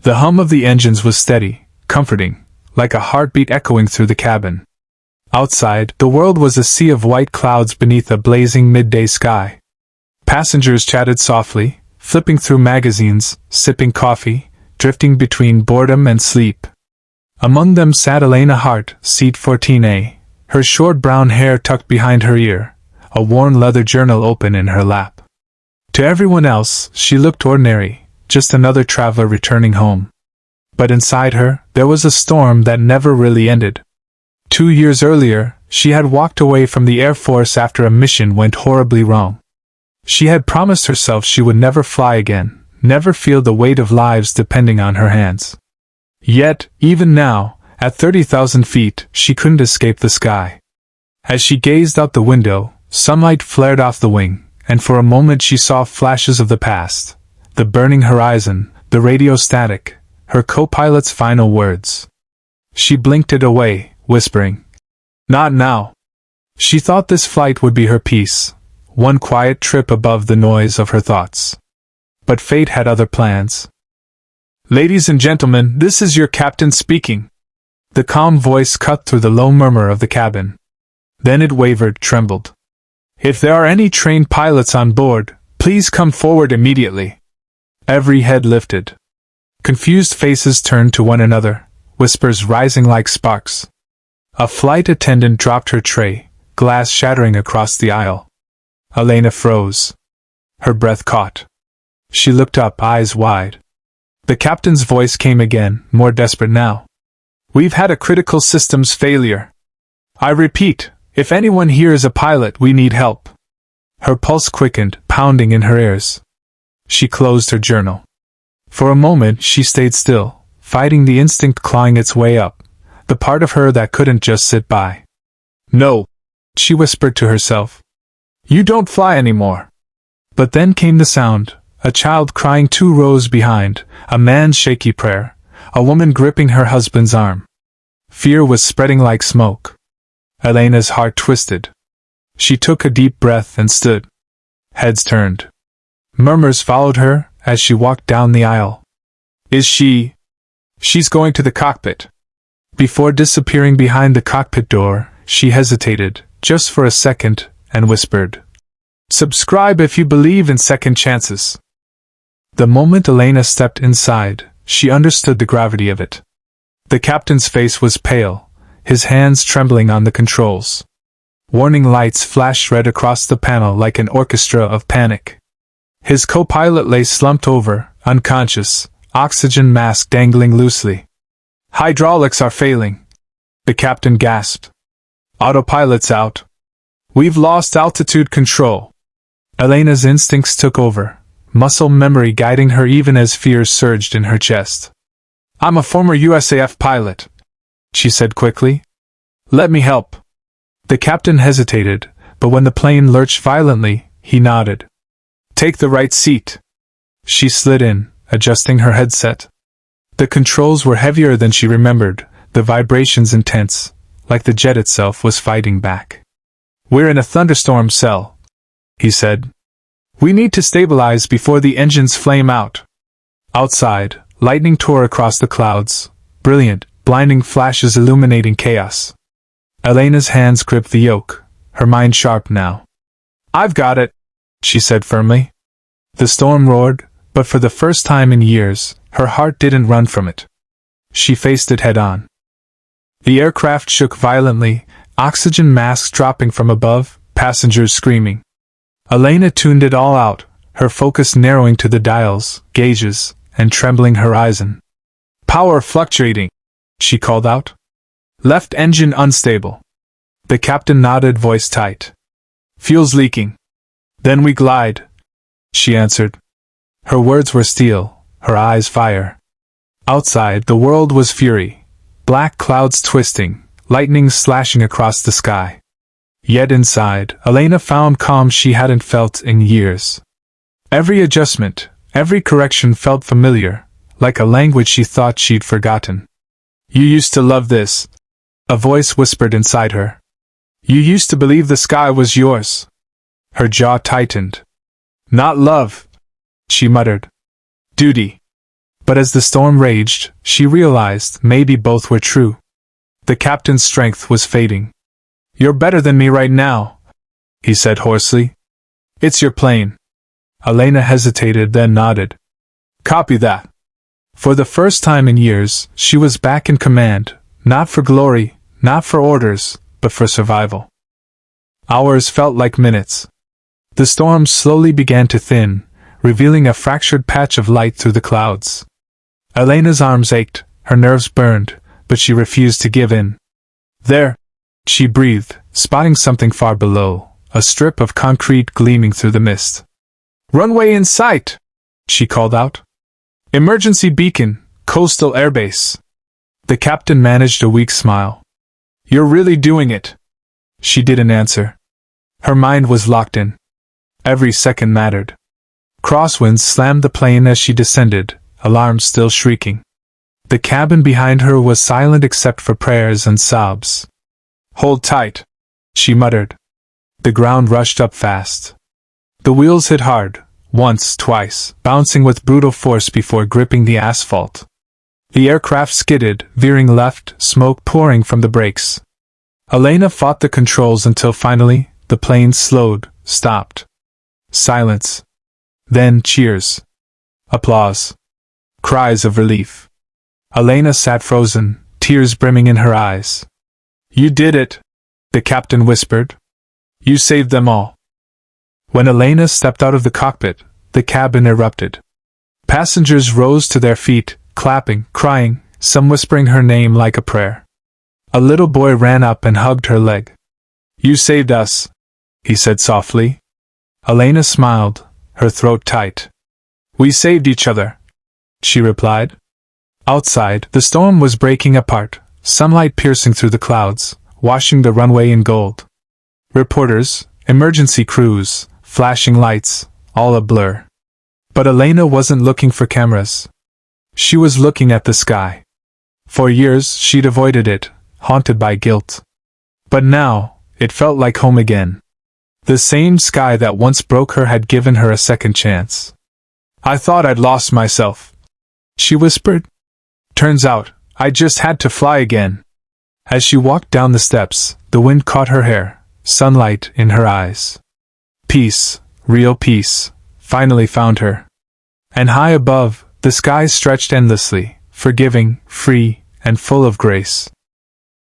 The hum of the engines was steady, comforting, like a heartbeat echoing through the cabin. Outside, the world was a sea of white clouds beneath a blazing midday sky. Passengers chatted softly, flipping through magazines, sipping coffee, drifting between boredom and sleep. Among them sat Elena Hart, seat 14A, her short brown hair tucked behind her ear, a worn leather journal open in her lap. To everyone else, she looked ordinary, just another traveler returning home. But inside her, there was a storm that never really ended. 2 years earlier, she had walked away from the Air Force after a mission went horribly wrong. She had promised herself she would never fly again, never feel the weight of lives depending on her hands. Yet, even now, at 30,000 feet, she couldn't escape the sky. As she gazed out the window, sunlight flared off the wing, and for a moment she saw flashes of the past, the burning horizon, the radio static, her co-pilot's final words. She blinked it away, whispering, "Not now." She thought this flight would be her peace, one quiet trip above the noise of her thoughts. But fate had other plans. "Ladies and gentlemen, this is your captain speaking." The calm voice cut through the low murmur of the cabin. Then it wavered, trembled. "If there are any trained pilots on board, please come forward immediately." Every head lifted. Confused faces turned to one another, whispers rising like sparks. A flight attendant dropped her tray, glass shattering across the aisle. Elena froze. Her breath caught. She looked up, eyes wide. The captain's voice came again, more desperate now. "We've had a critical systems failure. I repeat, if anyone here is a pilot, we need help." Her pulse quickened, pounding in her ears. She closed her journal. For a moment she stayed still, fighting the instinct clawing its way up, the part of her that couldn't just sit by. "No," she whispered to herself. "You don't fly anymore." But then came the sound, a child crying 2 rows behind, a man's shaky prayer, a woman gripping her husband's arm. Fear was spreading like smoke. Elena's heart twisted. She took a deep breath and stood. Heads turned. Murmurs followed her as she walked down the aisle. "Is she? She's going to the cockpit." Before disappearing behind the cockpit door, she hesitated, just for a second, and whispered, "Subscribe if you believe in second chances." The moment Elena stepped inside, she understood the gravity of it. The captain's face was pale, his hands trembling on the controls. Warning lights flashed red across the panel like an orchestra of panic. His co-pilot lay slumped over, unconscious, oxygen mask dangling loosely. "Hydraulics are failing," the captain gasped. "Autopilot's out. We've lost altitude control." Elena's instincts took over, muscle memory guiding her even as fears surged in her chest. "I'm a former USAF pilot," she said quickly. "Let me help." The captain hesitated, but when the plane lurched violently, he nodded. "Take the right seat." She slid in, adjusting her headset. The controls were heavier than she remembered, the vibrations intense, like the jet itself was fighting back. "We're in a thunderstorm cell," he said. "We need to stabilize before the engines flame out." Outside, lightning tore across the clouds, brilliant, blinding flashes illuminating chaos. Elena's hands gripped the yoke, her mind sharp now. "I've got it," she said firmly. The storm roared, but for the first time in years, her heart didn't run from it. She faced it head-on. The aircraft shook violently, oxygen masks dropping from above, passengers screaming. Elena tuned it all out, her focus narrowing to the dials, gauges, and trembling horizon. "Power fluctuating," she called out. "Left engine unstable." The captain nodded, voice tight. "Fuel's leaking." "Then we glide," she answered. Her words were steel, her eyes fire. Outside, the world was fury, black clouds twisting, lightning slashing across the sky. Yet inside, Elena found calm she hadn't felt in years. Every adjustment, every correction felt familiar, like a language she thought she'd forgotten. "You used to love this," a voice whispered inside her. "You used to believe the sky was yours." Her jaw tightened. "Not love," she muttered. "Duty." But as the storm raged, she realized maybe both were true. The captain's strength was fading. "You're better than me right now," he said hoarsely. "It's your plane." Elena hesitated, then nodded. "Copy that." For the first time in years, she was back in command, not for glory, not for orders, but for survival. Hours felt like minutes. The storm slowly began to thin, revealing a fractured patch of light through the clouds. Elena's arms ached, her nerves burned, but she refused to give in. "There," she breathed, spotting something far below, a strip of concrete gleaming through the mist. "Runway in sight!" she called out. "Emergency beacon, coastal airbase." The captain managed a weak smile. "You're really doing it." She didn't answer. Her mind was locked in. Every second mattered. Crosswinds slammed the plane as she descended, alarms still shrieking. The cabin behind her was silent except for prayers and sobs. "Hold tight," she muttered. The ground rushed up fast. The wheels hit hard, once, twice, bouncing with brutal force before gripping the asphalt. The aircraft skidded, veering left, smoke pouring from the brakes. Elena fought the controls until finally, the plane slowed, stopped. Silence. Then cheers. Applause. Cries of relief. Elena sat frozen, tears brimming in her eyes. "You did it," the captain whispered. "You saved them all." When Elena stepped out of the cockpit, the cabin erupted. Passengers rose to their feet, clapping, crying, some whispering her name like a prayer. A little boy ran up and hugged her leg. "You saved us," he said softly. Elena smiled, her throat tight. "We saved each other," she replied. Outside, the storm was breaking apart, sunlight piercing through the clouds, washing the runway in gold. Reporters, emergency crews, flashing lights, all a blur. But Elena wasn't looking for cameras. She was looking at the sky. For years she'd avoided it, haunted by guilt. But now, it felt like home again. The same sky that once broke her had given her a second chance. "I thought I'd lost myself," she whispered. "Turns out, I just had to fly again." As she walked down the steps, the wind caught her hair, sunlight in her eyes. Peace, real peace, finally found her. And high above, the sky stretched endlessly, forgiving, free, and full of grace.